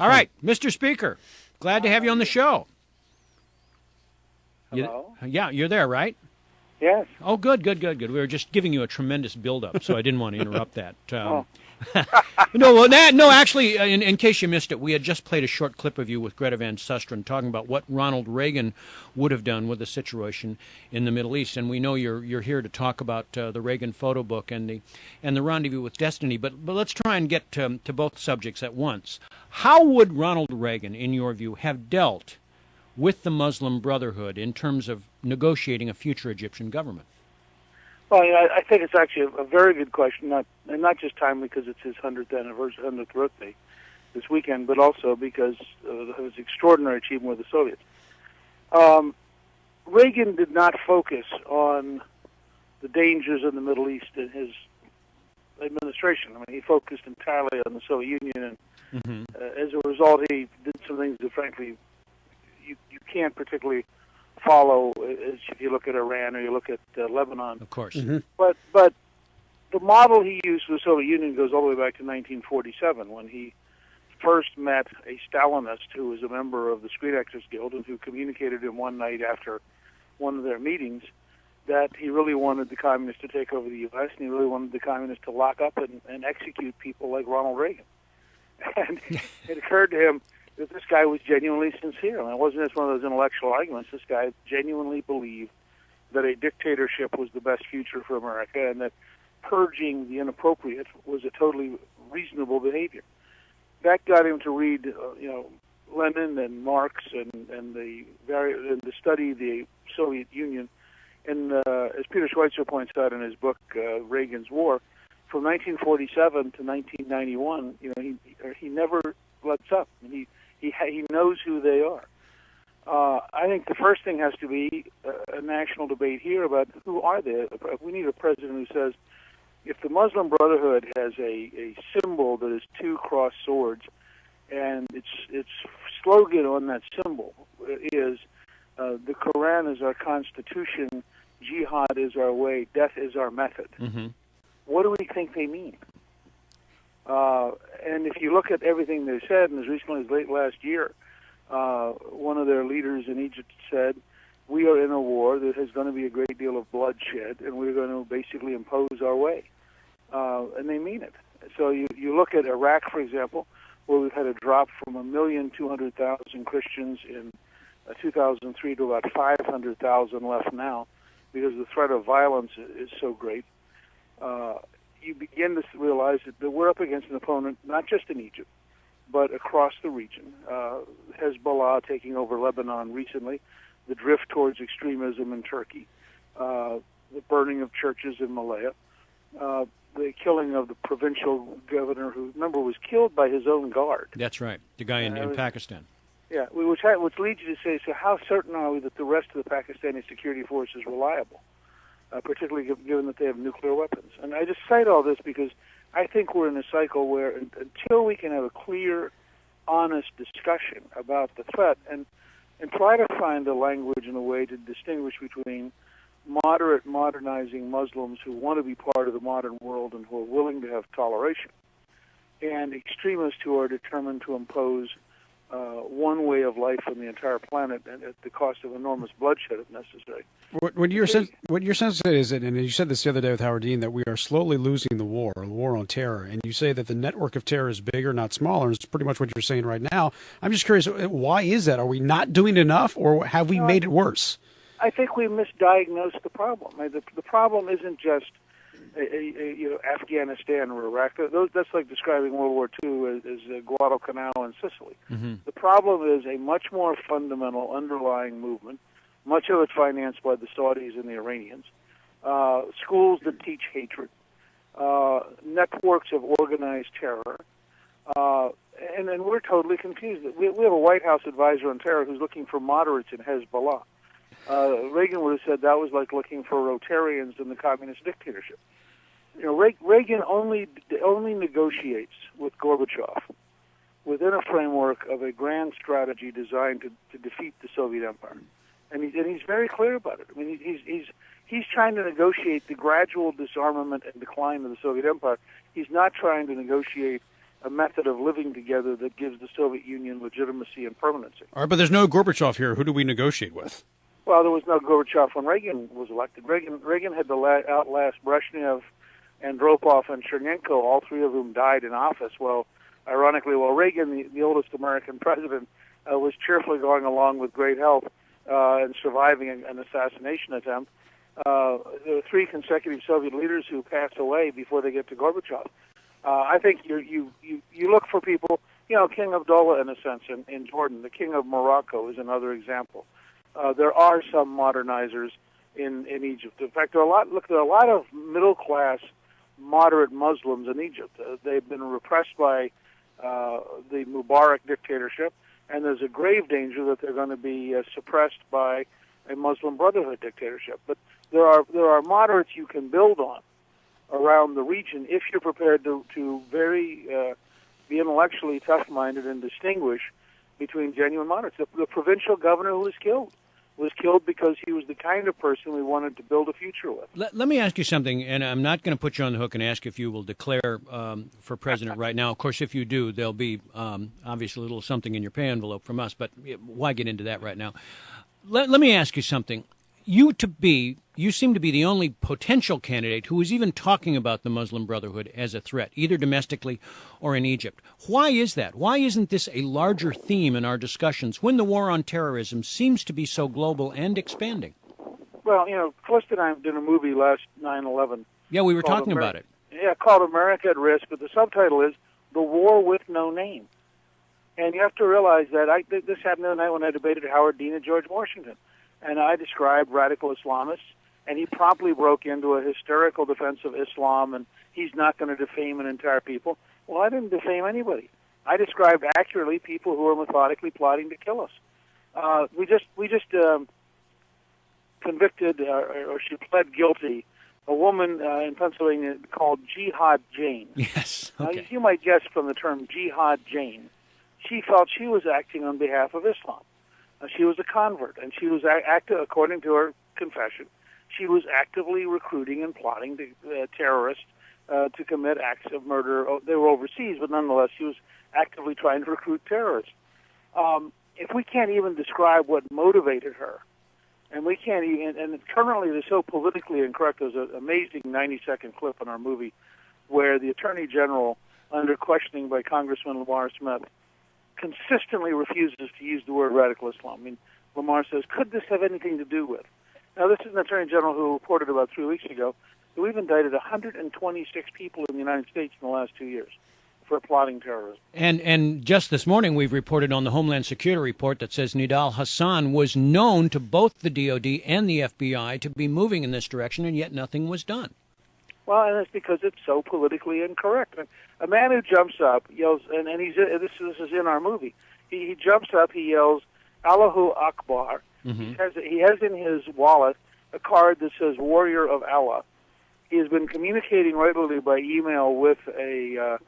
All right, Mr. Speaker, glad to have you on the show. Hello? Yeah, you're there, right? Yes. Oh, good. We were just giving you a tremendous build-up, so I didn't want to interrupt that. No, actually, in case you missed it, we had just played a short clip of you with Greta Van Susteren talking about what Ronald Reagan would have done with the situation in the Middle East, and we know you're here to talk about the Reagan Photobook and the Rendezvous with Destiny, but let's try and get to both subjects at once. How would Ronald Reagan, in your view, have dealt with the Muslim Brotherhood in terms of negotiating a future Egyptian government? Well, I think it's actually a very good question, not just timely because it's his 100th anniversary, 100th birthday this weekend, but also because of his extraordinary achievement with the Soviets. Reagan did not focus on the dangers in the Middle East in his administration. I mean, he focused entirely on the Soviet Union, and as a result, he did some things that, frankly, you can't particularly follow if you look at Iran or you look at Lebanon. Of course. But the model he used for the Soviet Union goes all the way back to 1947 when he first met a Stalinist who was a member of the Screen Actors Guild and who communicated to him one night after one of their meetings that he really wanted the communists to take over the U.S. and he really wanted the communists to lock up and execute people like Ronald Reagan. And it occurred to him that this guy was genuinely sincere. I mean, it wasn't just one of those intellectual arguments. This guy genuinely believed that a dictatorship was the best future for America and that purging the inappropriate was a totally reasonable behavior. That got him to read, Lenin and Marx and to study the Soviet Union. And as Peter Schweitzer points out in his book, Reagan's War, from 1947 to 1991, he never lets up. He knows who they are. I think the first thing has to be a national debate here about who are they. We need a president who says, if the Muslim Brotherhood has a symbol that is two crossed swords, and its slogan on that symbol is the Quran is our constitution, jihad is our way, death is our method. What do we think they mean? And if you look at everything they said, and as recently as late last year, one of their leaders in Egypt said, we are in a war that is going to be a great deal of bloodshed, and we're going to basically impose our way. And they mean it. So you look at Iraq, for example, where we've had a drop from 1,200,000 Christians in 2003 to about 500,000 left now, because the threat of violence is so great. You begin to realize that we're up against an opponent not just in Egypt, but across the region. Hezbollah taking over Lebanon recently, the drift towards extremism in Turkey, the burning of churches in Malaya, the killing of the provincial governor who, remember, was killed by his own guard. That's right, the guy in Pakistan. Yeah, which leads you to say, so how certain are we that the rest of the Pakistani security force is reliable? Particularly given that they have nuclear weapons. And I just cite all this because I think we're in a cycle where until we can have a clear, honest discussion about the threat and try to find a language and a way to distinguish between moderate, modernizing Muslims who want to be part of the modern world and who are willing to have toleration, and extremists who are determined to impose one way of life on the entire planet and at the cost of enormous bloodshed if necessary. What your sense is, and you said this the other day with Howard Dean, that we are slowly losing the war on terror, and you say that the network of terror is bigger, not smaller, and it's pretty much what you're saying right now. I'm just curious, why is that? Are we not doing enough, or have we made it worse? I think we misdiagnosed the problem. The problem isn't just Afghanistan or Iraq. That's like describing World War II as Guadalcanal and Sicily. The problem is a much more fundamental underlying movement, much of it financed by the Saudis and the Iranians, schools that teach hatred, networks of organized terror, and we're totally confused. We have a White House advisor on terror who's looking for moderates in Hezbollah. Reagan would have said that was like looking for Rotarians in the communist dictatorship. Reagan only negotiates with Gorbachev within a framework of a grand strategy designed to defeat the Soviet Empire, and he's very clear about it. I mean, he's trying to negotiate the gradual disarmament and decline of the Soviet Empire. He's not trying to negotiate a method of living together that gives the Soviet Union legitimacy and permanency. All right, but there's no Gorbachev here. Who do we negotiate with? Well, there was no Gorbachev when Reagan was elected. Reagan had to outlast Brezhnev, Andropov, and Chernenko, all three of whom died in office. Well, ironically, while Reagan, the oldest American president, was cheerfully going along with great health and surviving an assassination attempt, there were three consecutive Soviet leaders who passed away before they get to Gorbachev. I think you look for people, King Abdullah, in a sense, in Jordan. The King of Morocco is another example. There are some modernizers in Egypt. In fact, there are a lot of middle-class, moderate Muslims in Egypt. They've been repressed by the Mubarak dictatorship, and there's a grave danger that they're going to be suppressed by a Muslim Brotherhood dictatorship. But there are moderates you can build on around the region if you're prepared to be intellectually tough-minded and distinguish between genuine moderates. The provincial governor who was killed because he was the kind of person we wanted to build a future with. Let me ask you something, and I'm not going to put you on the hook and ask if you will declare for president right now. Of course, if you do, there'll be obviously a little something in your pay envelope from us, but why get into that right now? Let me ask you something. You seem to be the only potential candidate who is even talking about the Muslim Brotherhood as a threat, either domestically or in Egypt. Why is that? Why isn't this a larger theme in our discussions when the war on terrorism seems to be so global and expanding? Well, Clifton and I did a movie last 9/11. Yeah, we were talking about it. Yeah, called America at Risk, but the subtitle is The War with No Name. And you have to realize that this happened the night when I debated Howard Dean and George Washington. And I described radical Islamists, and he promptly broke into a hysterical defense of Islam, and he's not going to defame an entire people. Well, I didn't defame anybody. I described accurately people who are methodically plotting to kill us. We just convicted, or she pled guilty, a woman in Pennsylvania called Jihad Jane. Yes. Okay. Now, you might guess from the term Jihad Jane, she felt she was acting on behalf of Islam. She was a convert, and she was according to her confession, she was actively recruiting and plotting terrorists to commit acts of murder. They were overseas, but nonetheless, she was actively trying to recruit terrorists. If we can't even describe what motivated her, and we can't even, and currently they're so politically incorrect. There's an amazing 90-second clip in our movie where the Attorney General, under questioning by Congressman Lamar Smith, consistently refuses to use the word radical Islam. I mean, Lamar says, could this have anything to do with? Now, this is an Attorney General who reported about 3 weeks ago that we've indicted 126 people in the United States in the last 2 years for plotting terrorism. And just this morning, we've reported on the Homeland Security report that says Nidal Hassan was known to both the DOD and the FBI to be moving in this direction, and yet nothing was done. Well, and it's because it's so politically incorrect. A man who jumps up, yells, and this is in our movie. He jumps up, he yells, Allahu Akbar. Mm-hmm. He has in his wallet a card that says Warrior of Allah. He has been communicating regularly by email with an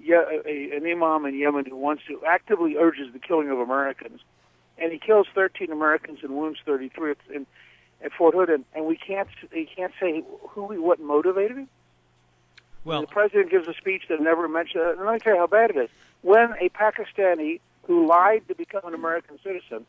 imam in Yemen who actively urges the killing of Americans. And he kills 13 Americans and wounds 33 at Fort Hood, and he can't say what motivated him. Well, the president gives a speech that never mentioned it. And let me tell you how bad it is. When a Pakistani who lied to become an American citizen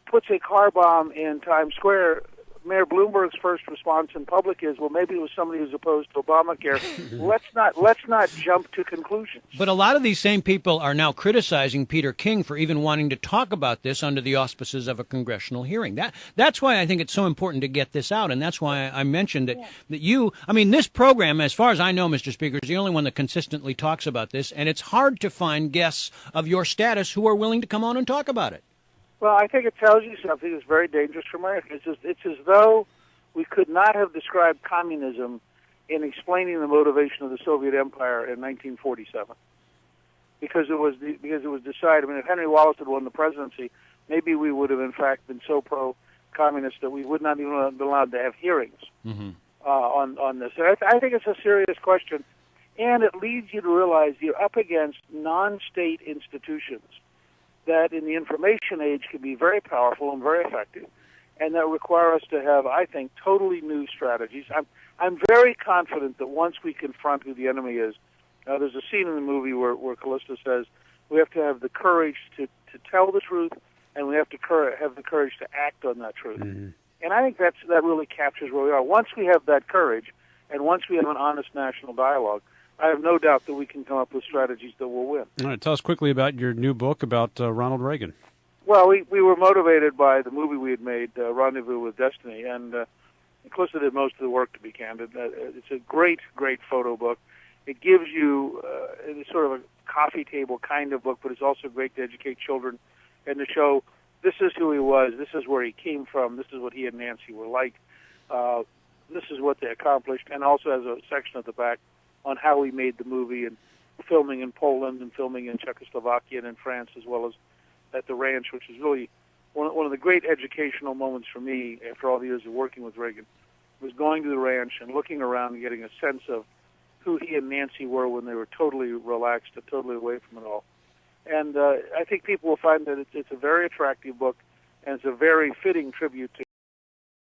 puts a car bomb in Times Square, Mayor Bloomberg's first response in public is, well, maybe it was somebody who's opposed to Obamacare. let's not jump to conclusions. But a lot of these same people are now criticizing Peter King for even wanting to talk about this under the auspices of a congressional hearing. That's why I think it's so important to get this out, and that's why I mentioned that this program, as far as I know, Mr. Speaker, is the only one that consistently talks about this, and it's hard to find guests of your status who are willing to come on and talk about it. Well, I think it tells you something that's very dangerous for America. It's as though we could not have described communism in explaining the motivation of the Soviet Empire in 1947, because it was decided. I mean, if Henry Wallace had won the presidency, maybe we would have in fact been so pro-communist that we would not even have been allowed to have hearings on this. And I think it's a serious question, and it leads you to realize you're up against non-state institutions that in the information age can be very powerful and very effective, and that require us to have, I think, totally new strategies. I'm very confident that once we confront who the enemy is, There's a scene in the movie where Callisto says, we have to have the courage to tell the truth, and we have to have the courage to act on that truth. Mm-hmm. And I think that really captures where we are. Once we have that courage, and once we have an honest national dialogue, I have no doubt that we can come up with strategies that will win. All right, tell us quickly about your new book about Ronald Reagan. Well, we were motivated by the movie we had made, Rendezvous with Destiny, and Callisto did most of the work, to be candid. It's a great, great photo book. It gives you it's sort of a coffee table kind of book, but it's also great to educate children and to show this is who he was, this is where he came from, this is what he and Nancy were like, this is what they accomplished, and also has a section at the back on how he made the movie, and filming in Poland and filming in Czechoslovakia and in France, as well as at the ranch, which is really one of the great educational moments for me after all the years of working with Reagan, was going to the ranch and looking around and getting a sense of who he and Nancy were when they were totally relaxed and totally away from it all. And I think people will find that it's a very attractive book, and it's a very fitting tribute to